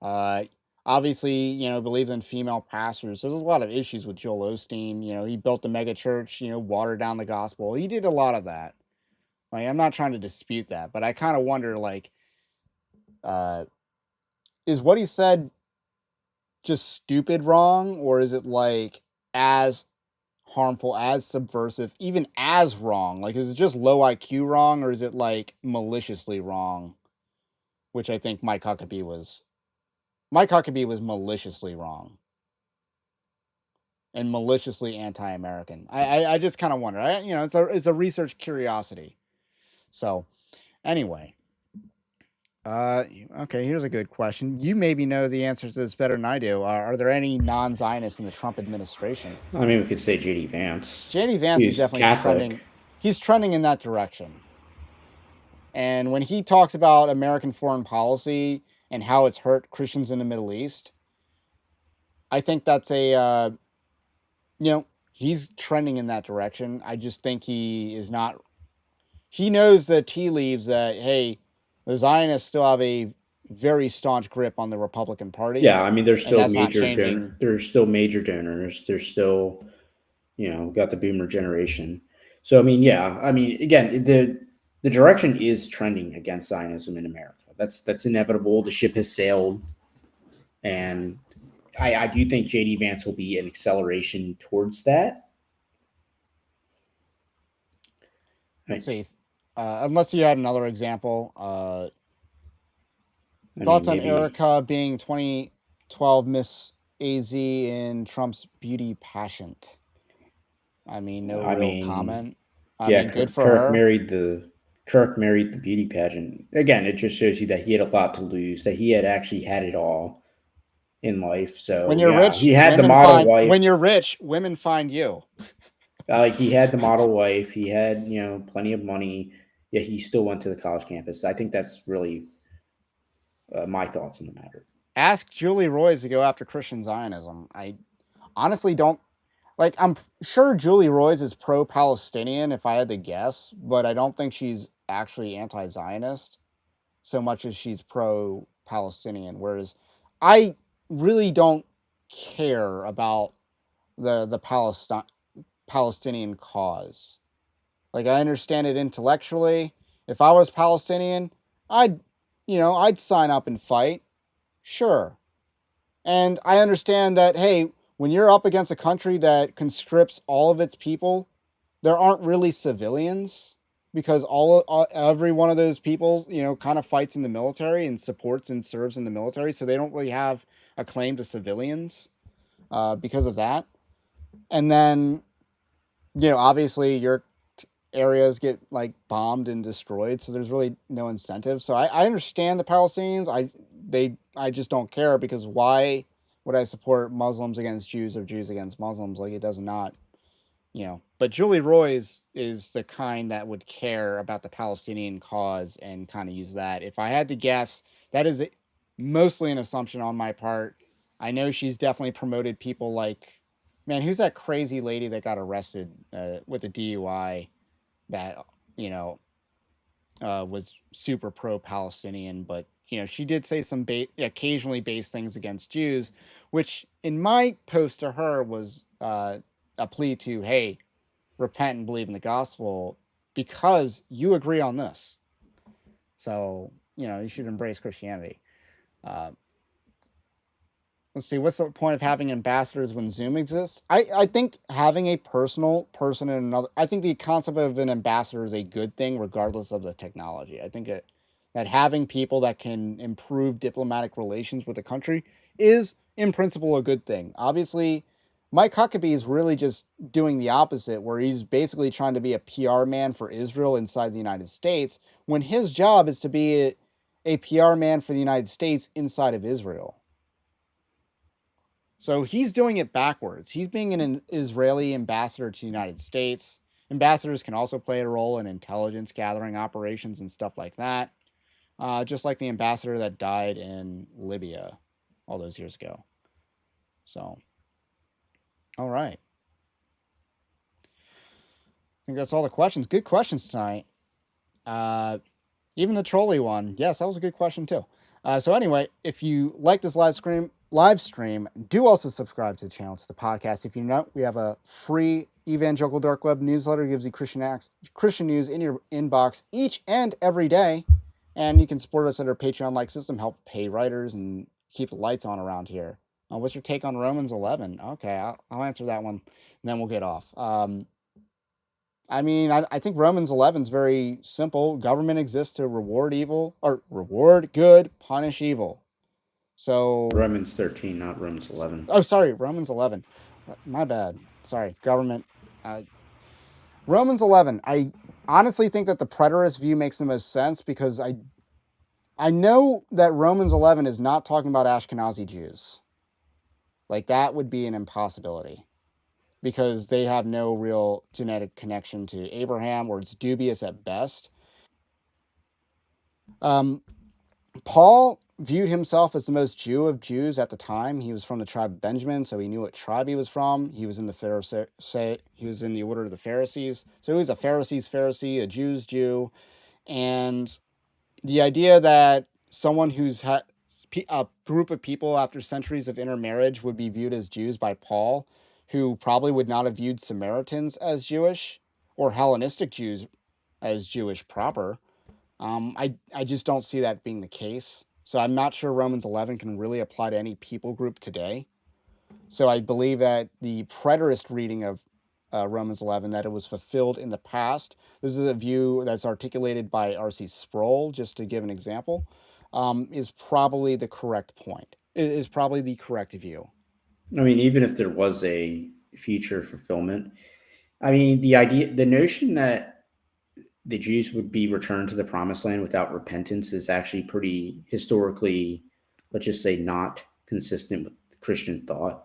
Uh, Obviously, believes in female pastors. So there's a lot of issues with Joel Osteen. He built a mega church, watered down the gospel. He did a lot of that. Like, I'm not trying to dispute that, but I kind of wonder, like, is what he said just stupid wrong, or is it like as harmful, as subversive, even as wrong? Like, is it just low IQ wrong, or is it like maliciously wrong? Which I think Mike Huckabee was. Mike Huckabee was maliciously wrong and maliciously anti-American. I just kind of wonder. It's a research curiosity. So anyway, okay. Here's a good question. You maybe know the answer to this better than I do. Are there any non-Zionists in the Trump administration? I mean, we could say J.D. Vance. J.D. Vance is He's definitely Catholic. trending. He's trending in that direction. And when he talks about American foreign policy and how it's hurt Christians in the Middle East, I think that's he's trending in that direction. I just think he is not. He knows the tea leaves that, hey, the Zionists still have a very staunch grip on the Republican Party. Yeah, I mean, and that's not changing. There's still major donors. There's still, got the boomer generation. So I mean, yeah, I mean, again, the direction is trending against Zionism in America. That's inevitable. The ship has sailed, and I do think J.D. Vance will be an acceleration towards that. Right. See, unless you had another example, thoughts on Erica being 2012 Miss AZ in Trump's beauty pageant? I mean, no real comment. I mean, good for her. Kirk married the beauty pageant. Again, it just shows you that he had a lot to lose, that he had actually had it all in life. So when you're rich, he had the model wife. When you're rich, women find you. Like, he had the model wife. He had, plenty of money. Yet he still went to the college campus. I think that's really my thoughts on the matter. Ask Julie Roys to go after Christian Zionism. I honestly don't. Like, I'm sure Julie Roys is pro-Palestinian, if I had to guess, but I don't think she's actually anti-Zionist so much as she's pro-Palestinian. Whereas I really don't care about the Palestinian cause. Like, I understand it intellectually. If I was Palestinian, I'd sign up and fight. Sure. And I understand that, hey, when you're up against a country that conscripts all of its people, there aren't really civilians because every one of those people, kind of fights in the military and supports and serves in the military. So they don't really have a claim to civilians because of that. And then, obviously your areas get like bombed and destroyed. So there's really no incentive. So I understand the Palestinians. I just don't care because why would I support Muslims against Jews or Jews against Muslims? Like, it does not, But Julie Roys is the kind that would care about the Palestinian cause and kind of use that. If I had to guess, that is mostly an assumption on my part. I know she's definitely promoted people like, man, who's that crazy lady that got arrested with a DUI that, was super pro-Palestinian, but, she did say some occasionally base things against Jews, which in my post to her was a plea to, hey, repent and believe in the gospel because you agree on this. So, you should embrace Christianity. Let's see, what's the point of having ambassadors when Zoom exists? I think having a personal person in another, I think the concept of an ambassador is a good thing regardless of the technology. I think that having people that can improve diplomatic relations with a country is in principle a good thing. Obviously, Mike Huckabee is really just doing the opposite, where he's basically trying to be a PR man for Israel inside the United States, when his job is to be a PR man for the United States inside of Israel. So he's doing it backwards. He's being an Israeli ambassador to the United States. Ambassadors can also play a role in intelligence gathering operations and stuff like that, just like the ambassador that died in Libya all those years ago. So, all right. I think that's all the questions. Good questions tonight. Even the trolley one. Yes, that was a good question too. So anyway, if you like this live stream, do also subscribe to the channel, to the podcast. If you know, we have a free Evangelical Dark Web newsletter. It gives you Christian news in your inbox each and every day. And you can support us at our Patreon-like system, help pay writers, and keep the lights on around here. What's your take on Romans 11? Okay, I'll answer that one, and then we'll get off. I think Romans 11 is very simple. Government exists to reward good, punish evil. So Romans 13, not Romans 11. Oh, sorry, Romans 11. My bad. Sorry, government. Romans 11. I honestly think that the preterist view makes the most sense because I know that Romans 11 is not talking about Ashkenazi Jews. Like, that would be an impossibility because they have no real genetic connection to Abraham, or it's dubious at best. Paul viewed himself as the most Jew of Jews at the time. He was from the tribe of Benjamin, so he knew what tribe he was from. He was in he was in the order of the Pharisees. So he was a Pharisee's Pharisee, a Jew's Jew. And the idea that someone who's had a group of people after centuries of intermarriage would be viewed as Jews by Paul, who probably would not have viewed Samaritans as Jewish or Hellenistic Jews as Jewish proper. I just don't see that being the case. So I'm not sure Romans 11 can really apply to any people group today. So I believe that the preterist reading of Romans 11, that it was fulfilled in the past. This is a view that's articulated by R.C. Sproul, just to give an example, is probably the correct point. It is probably the correct view. I mean, even if there was a future fulfillment, I mean, the notion that the Jews would be returned to the promised land without repentance is actually pretty historically, let's just say, not consistent with Christian thought.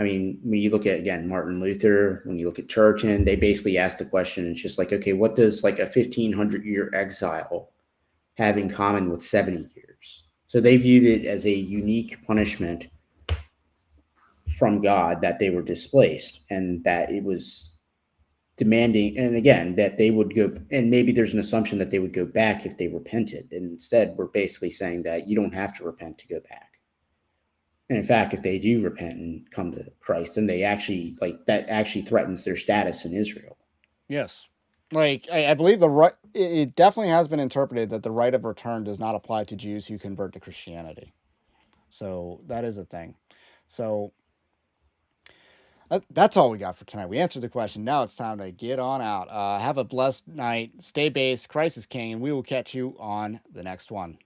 I mean, when you look at, again, Martin Luther, when you look at Turretin, they basically ask the question, it's just like, okay, what does like a 1,500-year exile have in common with 70 years? So they viewed it as a unique punishment from God that they were displaced, and that it was demanding, and again, that they would go, and maybe there's an assumption that they would go back if they repented. And instead, we're basically saying that you don't have to repent to go back. And in fact, if they do repent and come to Christ, then they actually, like, that actually threatens their status in Israel. Yes. Like, I believe it definitely has been interpreted that the right of return does not apply to Jews who convert to Christianity. So that is a thing. So that's all we got for tonight. We answered the question. Now it's time to get on out. Have a blessed night. Stay based. Christ is King, and we will catch you on the next one.